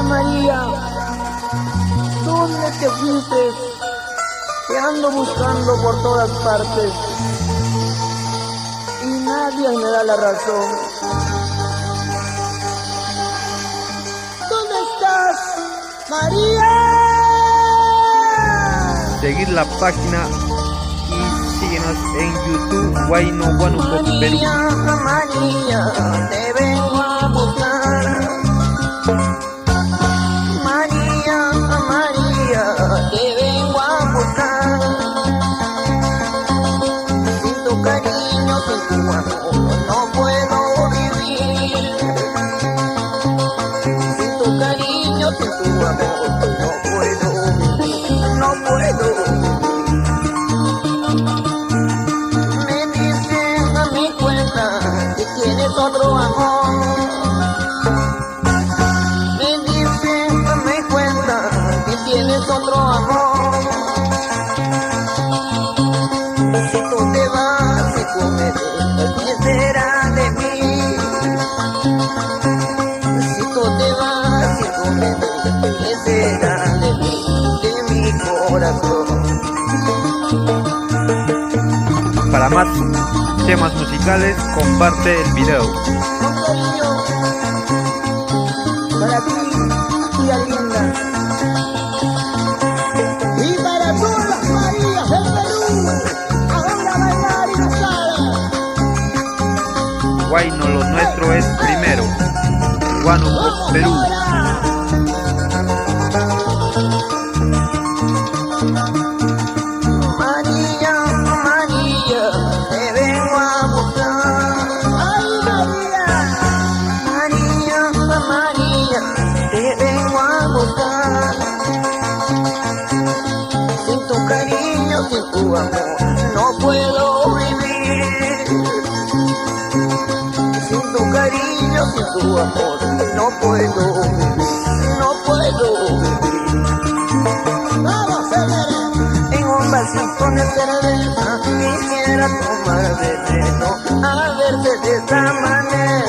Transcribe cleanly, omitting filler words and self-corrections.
María, ¿dónde te fuiste? Te ando buscando por todas partes y nadie me da la razón. ¿Dónde estás, María? Seguir la página y síguenos en YouTube, Huayno Huánuco Perú. María, te vengo a buscar. María, María, te vengo a buscar. Sin tu cariño, sin tu amor, no puedo vivir. Sin tu cariño, sin tu amor, no puedo vivir, no puedo vivir. Me dicen a mi cuenta que tienes otro amor. Me dicen a mi cuenta que tienes otro amor. Si tú te vas, si tú me dejas, ¿qué será de mí? Si tú te vas, si tú me dejas, ¿qué será de mí? De mi corazón. Para más temas musicales, comparte el video. Con cariño, para ti, tía linda. Y para todas las Marías del Perú, ahora bailar y gozar. Huayno, lo nuestro es primero. Huánuco Perú. María, María, te vengo a buscar. Ay, María, María, María, te vengo a buscar. Sin tu cariño, sin tu amor, no puedo vivir. Sin tu cariño, sin tu amor, no puedo vivir, no puedo vivir. Vamos, señores. En un vasito de cerveza quisiera tomar veneno, a verte de esta manera.